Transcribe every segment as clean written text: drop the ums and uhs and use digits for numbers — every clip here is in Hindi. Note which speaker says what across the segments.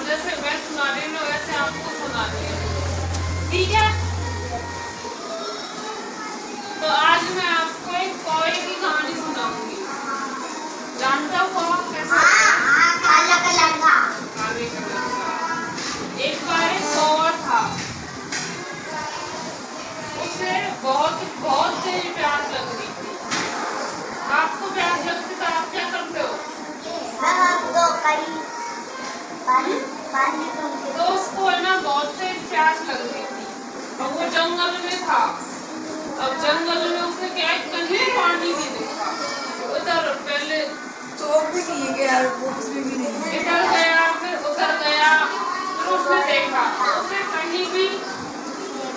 Speaker 1: जैसे मैं सुना रही हूँ वैसे आपको सुना रही हूँ, ठीक है। तो आज मैं आपको एक कौवे की कहानी सुनाऊंगी। जानते हो कौवा कैसे?
Speaker 2: काला कलर का।
Speaker 1: काले कलर का। एक बार एक कौवा था, उसे बहुत तेज प्यास लग रही थी। आपको प्यास लगती तो आप क्या करते हो? तो उसको है ना बहुत तेज प्यास लग रही थी। अब वो जंगल में था। अब जंगल में उसे क्या कहीं पानी नहीं दिखा। उधर पहले
Speaker 2: चौक भी नहीं गया, भी नहीं।
Speaker 1: इधर गया फिर उधर गया, फिर उसने देखा उसे कहीं भी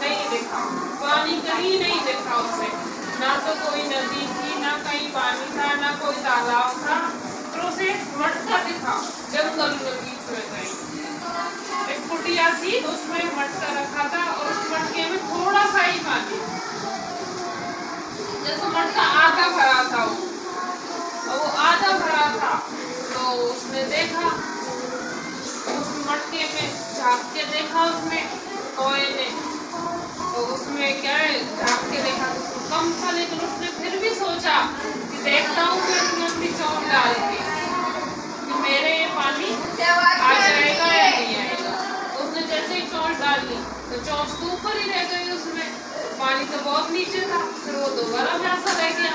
Speaker 1: नहीं दिखा, पानी कहीं नहीं दिखा उसे। ना तो कोई नदी थी, ना कहीं पानी था, ना कोई तालाब था। फिर उसे एक मटका दिखा जंगल में बीच में कहीं। एक कुटिया थी, उसमें एक मटका रखा था और उस मटके में थोड़ा सा ही पानी, जैसे मटका आधा भरा था वो आधा भरा था। तो उसने देखा, उस मटके में झाँक के देखा उसमें कौवे ने, तो उसमें क्या है झाँक के देखा तो उसको कम था, लेकिन उसने फिर भी सोचा कि देखता हूँ मैं इसमें अपनी चोंच डाल के कि मेरे ये पानी आ जाएगा या नहीं आएगा। उसने जैसे ही चोंच डाल ली तो चोंच तो ऊपर ही रह गई, उसमें पानी तो बहुत नीचे था। फिर वो दोबारा प्यासा रह गया,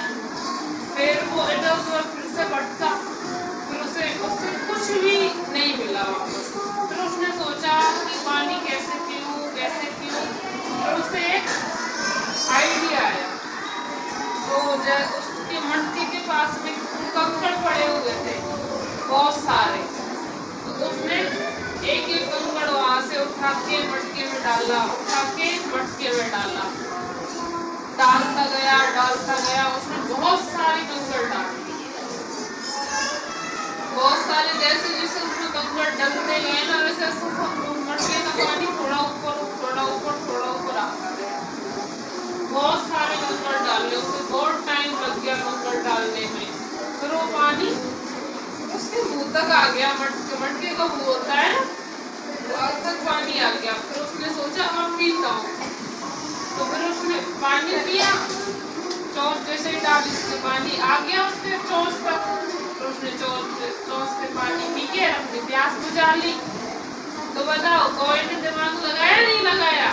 Speaker 1: फिर वो इधर उधर फिर से भटका, फिर उसे कुछ भी नहीं मिला वापस। फिर उसने सोचा कि पानी कैसे पीऊं। फिर उसे एक आइडिया आया। तो उसके मटके के पास में कंकड़ पड़े हुए थे बहुत सारे, तो उसने एक एक कंकड़ वहां से उठा के मटके में डाला, डालता गया। उसने बहुत सारे कंकड़ डाल दिए, बहुत सारे, जैसे जैसे उसमें कंकड़ डलते गए ना वैसे मटके का पानी थोड़ा ऊपर आता गया। बहुत सारे कंकड़ डाले, उसे बहुत टाइम लग गया कंकड़ डालने में। फिर वो पानी उसके मुंह तक आ गया, मटके का मुंह होता है ना, वहां तक पानी आ गया। फिर उसने सोचा अब पीता हूँ, तो फिर उसने पानी पिया, चोंच जैसे ही डाली उससे पानी आ गया उसके चोंच तक। तो उसने चोंच से पानी पी के अपनी प्यास बुझा ली। तो बताओ कौवे ने दिमाग लगाया नहीं लगाया?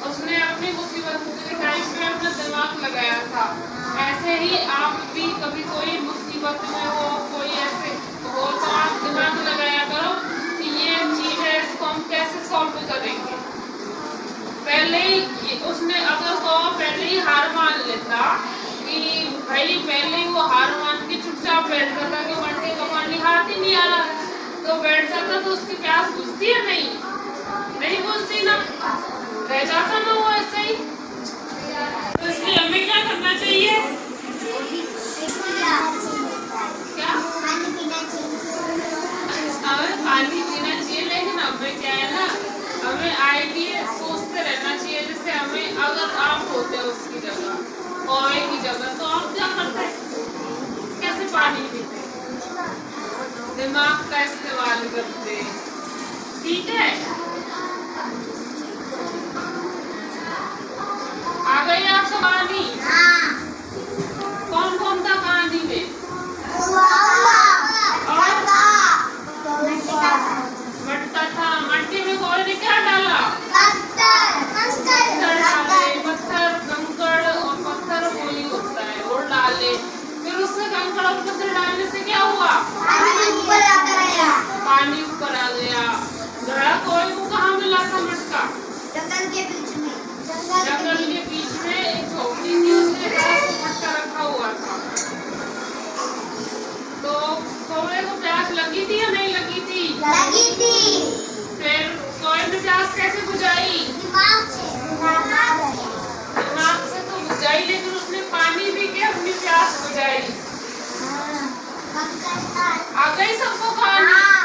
Speaker 1: उसने अपनी मुसीबत के टाइम पे अपना दिमाग लगाया था। ऐसे ही आप भी कभी कोई मुसीबत में हो, कोई ऐसे हो, तो आप दिमाग लगाया करो कि ये चीज है, इसको हम कैसे सॉल्व करेंगे। पहले ही उसने अगर पहले ही हार मान लेता कि भाई पहले ही वो हार मान के चुपचाप बैठ जाता कि मटके का पानी हाथ ही नहीं आ रहा, तो बैठ जाता तो उसकी प्यास बुझती है? नहीं बुझती ना, रह जाता ना वो ऐसे ही। तो इसलिए हमें क्या करना चाहिए? क्या? हमें पानी पीना चाहिए, लेकिन हमें क्या है ना, हमें आइडिया सोचते रहना चाहिए। जैसे हमें अगर आप होते हो उसकी जगह, कौवे की जगह, तो आप क्या करते? कैसे पानी पीते? दिमाग का इस्तेमाल करते, ठीक है। आ गई आपको कहानी? कौन था कहानी में? मटका था। मटके में कौवे ने क्या डाला? पत्थर डाले, कंकड़ और पत्थर वही होता है, वो डाले। फिर उससे कंकड़ और पत्थर डालने से क्या हुआ? पानी ऊपर आ गया। घड़ा कौवे को कहाँ मिला था मटका? जंगल के बीच में एक झोपड़ी थी, उसके पास मटका रखा हुआ था। तो कौवे को प्यास लगी थी या नहीं लगी थी? फिर कौवे ने प्यास कैसे बुझाई? दिमाग से तो बुझाई, लेकिन उसने पानी पी के अपनी प्यास बुझाई। आ गई सबको कहानी?